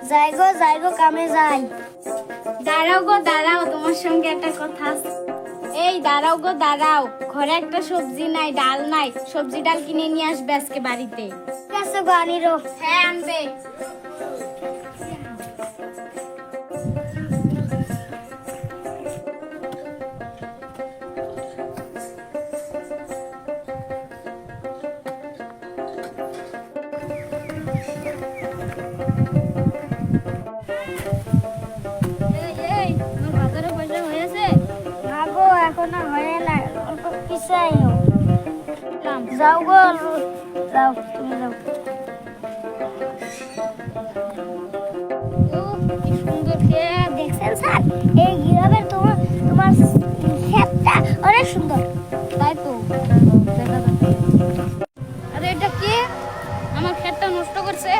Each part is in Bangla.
যাই গো কামে যাই। দাঁড়াও গো দাঁড়াও, তোমার সঙ্গে একটা কথা আছে। এই দাঁড়াও গো দাঁড়াও, ঘরে একটা সবজি নাই, ডাল নাই, সবজি ডাল কিনে নিয়ে আসবে আজকে বাড়িতে। ঠিক আছে গো আনিরো। হ্যাঁ আনবে। এই তোমার বাজারে পয়সা হয়েছে? না গো এখনো হয় না, অল্প পিছাইও। যাও গো, যাও তুমি যাও। কি সুন্দর খেত। দেখছেন স্যার, এই গ্রামের তোমার ক্ষেতটা অনেক সুন্দর। তাই তো দেখা যাচ্ছে। আরে এটা কে আমার ক্ষেতটা নষ্ট করছে?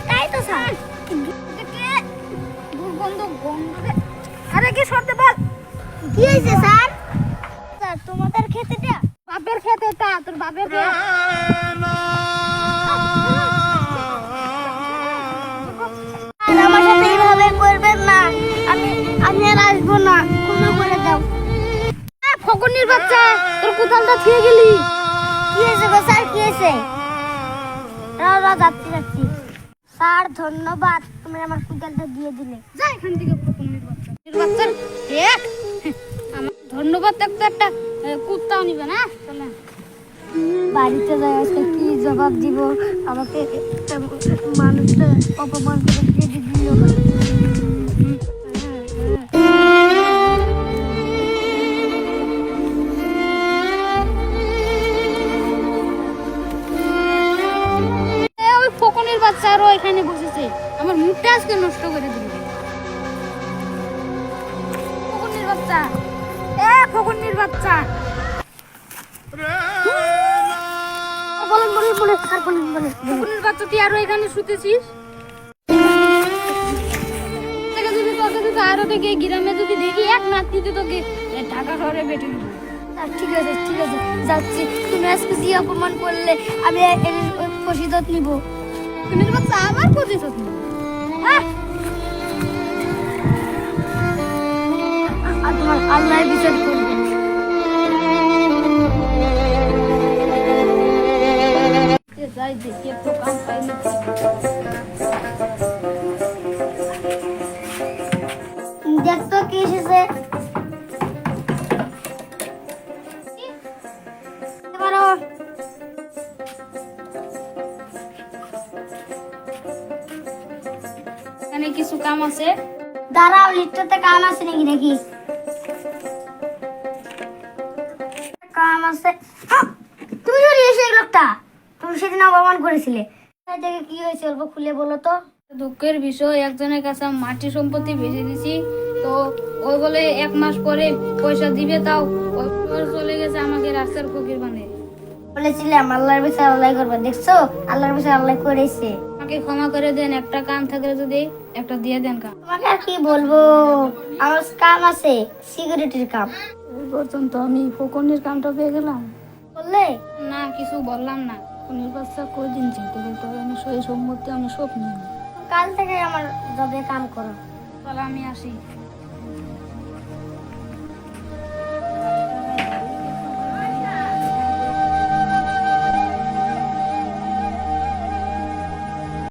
তাই তো স্যার। এটা কে? দুর্গন্ধ গন্ধ। আরে কি সরতে বল। কি হয়েছে স্যার? স্যার তোমাদের ক্ষেতটা? বাপের ক্ষেত এটা, তোর বাপের ক্ষেত। আর আমার সাথে এইভাবে করবেন না, আমি আর আসবো না, ক্ষমা করে দাও। ফকনির বাচ্চা, তোর কোদালটা থিয়ে গেলি। কি হয়েছে গো স্যার, কি হয়েছে? যাচ্ছি। স্যার ধন্যবাদ, তুমি আমার কুদালটা দিয়ে দিলে। যা এখান থেকে ফকনির বাচ্চা। এর বাচ্চার দেখ, আমার ধন্যবাদ দেখতে একটা কুত্তাও নিবে না। চলে বাড়িতে যাই, আজকে কি জবাব দিব? আমাকে মানুষটা অপমান করে কেটে দিল। ওই ফকনির বাচ্চা আরো এখানে বসেছে, আমার মুখটা আজকে নষ্ট করে দিল। ফকনির বাচ্চা, ফকনির বাচ্চা। বলেন স্যার, বলেন। ফকনির বাচ্চা, তুই আরো এখানে শুতেছিস? তোকে আরো থেকে গ্রামে যদি দেখি এক নাতিতে তোকে ঢাকা শহরে বেটে দিব। ঠিক আছে যাচ্ছি। তুমি আজকে যে অপমান করলে আমি এর প্রতিশোধ নিব। ফকনির বাচ্চা আবার প্রতিশোধ নিবে। আর তোমার আল্লাহ বিচার করবে। যাই দেখি একটু কাম পাই নাকি। দেখতো কি এসেছে। এবারও এখানে কিছু কাম আছে। দাঁড়াও, লিস্টটাতে কাম আছে নাকি দেখি। কাম আছে। হ্যাঁ, তুমি সরিয়ে এসে লোকটা, তুমি সেদিন অপমান করেছিলে। তাই থেকে কি হয়েছে অল্প খুলে বলো তো। দুঃখের বিষয়, একজনের কাছে আমি মাটি সম্পত্তি বেচে দিছি, তো ওই বলে 1 মাস পরে পয়সা দিবে, তাও ওই চলে গেছে আমাকে রাস্তার ফকির বানিয়ে। বলেছিলাম আল্লাহর বিচার আল্লাহ করবে, দেখছো আল্লাহর বিচার আল্লাহ করেছে। আমাকে ক্ষমা করে দেন, একটা কাম থাকলে যদি একটা দিয়ে দেন কাম। তোমাকে আর কি বলবো, আমার কাম আছে, সিকিউরিটির কাম। এই পর্যন্ত আমি ফকনির কামটা পেয়ে গেলাম। বললে না কিছু বললাম না। ফকনির বাচ্চা কয়দিন যেতে যেতে আমি সই সম্মতি আমি সব নিই। কাল থেকে আমার জবে কাম করো। তাহলে আমি আসি।